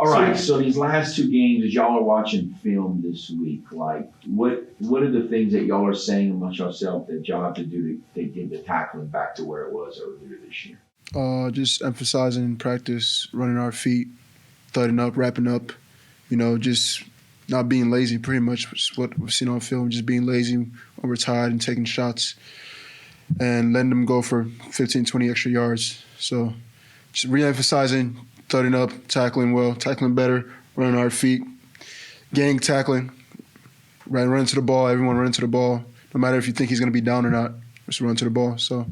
All right, so these last two games, as y'all are watching film this week, like what are the things that y'all are saying amongst yourself that y'all have to do to get the tackling back to where it was earlier this year? Just emphasizing in practice, running our feet, thudding up, wrapping up, just not being lazy pretty much, which is what we've seen on film, just being lazy when we're tired and taking shots and letting them go for 15, 20 extra yards. So just re-emphasizing, thudding up, tackling well, tackling better, running our feet, gang tackling, run to the ball, everyone run to the ball, no matter if you think he's going to be down or not, just run to the ball. So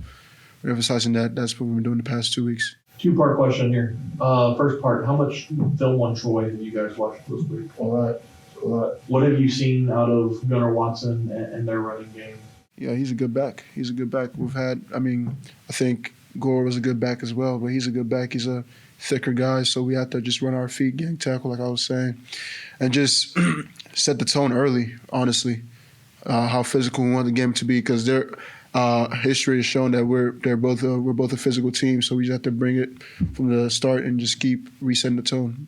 we're emphasizing that. That's what we've been doing the past 2 weeks. Two-part question here. First part, how much film on Troy have you guys watched this week? A lot. What have you seen out of Gunnar Watson and their running game? Yeah, he's a good back. I think Gore was a good back as well, but he's a good back. He's a thicker guy, so we have to just run our feet, gang tackle, like I was saying, and just set the tone early, honestly, how physical we want the game to be, because their history has shown that we're both a physical team, so we just have to bring it from the start and just keep resetting the tone.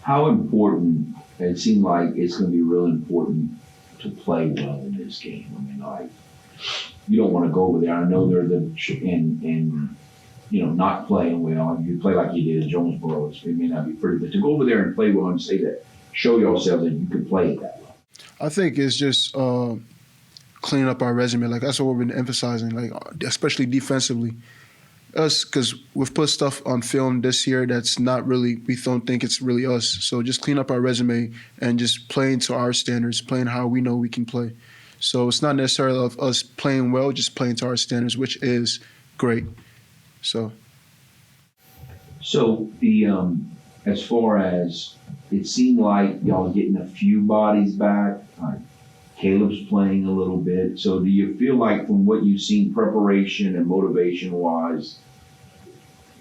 How important, it seemed like it's going to be real important to play well in this game. I mean, like, you don't want to go over there. I know they're not playing well. You play like you did at Jonesboro, it may not be pretty, but to go over there and play well and say that, show yourself that you can play it that well. I think it's just cleaning up our resume. Like, that's what we've been emphasizing, like, especially defensively. Us, because we've put stuff on film this year that's not really, we don't think it's really us. So just clean up our resume and just playing to our standards, playing how we know we can play. So it's not necessarily of us playing well, just playing to our standards, which is great. So the as far as it seemed like y'all getting a few bodies back, Caleb's playing a little bit. So do you feel like from what you've seen preparation and motivation wise,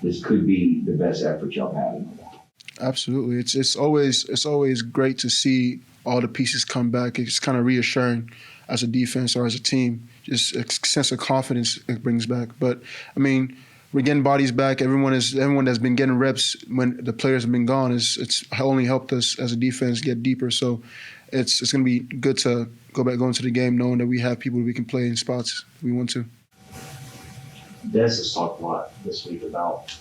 this could be the best effort y'all had in a while? Absolutely. It's always great to see all the pieces come back. It's kind of reassuring as a defense or as a team. Just a sense of confidence it brings back. But I mean, we're getting bodies back. Everyone that's been getting reps when the players have been gone, it's only helped us as a defense get deeper. So it's going to be good to go into the game knowing that we have people that we can play in spots we want to. Des has talked a lot this week about,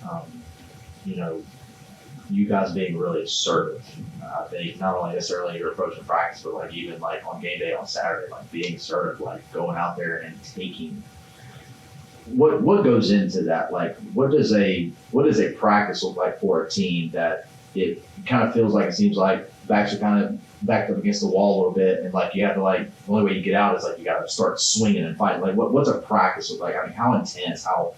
you guys being really assertive. I think not only necessarily your approach to practice, but like even like on game day on Saturday, like being assertive, like going out there and taking. What goes into that? Like, what does a practice look like for a team that it kind of feels like, it seems like backs are kind of backed up against the wall a little bit, and like you have to, like, the only way you get out is like you got to start swinging and fighting. Like, what's a practice look like? I mean, how intense, how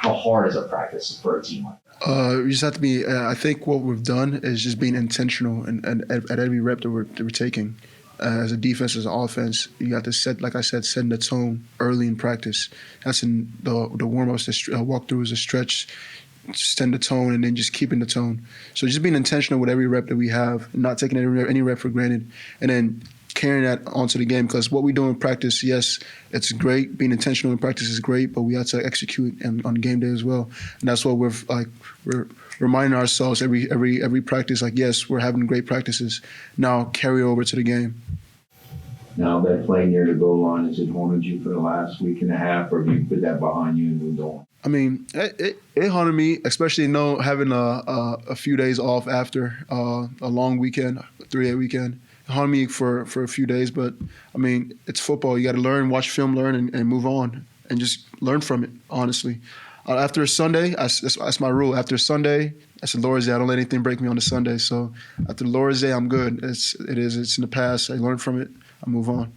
hard is a practice for a team like that? We just have to be. I think what we've done is just being intentional and at every rep that we're taking. As a defense, as an offense, you got to set the tone early in practice. That's in the warm-ups, the walkthroughs, the stretch, set the tone, and then just keeping the tone. So just being intentional with every rep that we have, not taking any rep for granted, and then carrying that onto the game. Because what we do in practice, yes, it's great. Being intentional in practice is great, but we have to execute on game day as well. And that's what we're reminding ourselves every practice. Like, yes, we're having great practices. Now carry over to the game. Now that play near the goal line, has it haunted you for the last week and a half, or have you put that behind you and moved on? I mean, it haunted me, especially having a few days off after a long weekend, 3-day weekend. It haunted me for a few days, but I mean, it's football. You got to learn, watch film, learn, and move on, and just learn from it, honestly. After a Sunday, that's my rule. After a Sunday, that's the Lord's Day. I don't let anything break me on the Sunday. So after the Lord's Day, I'm good. It's in the past. I learned from it. I move on.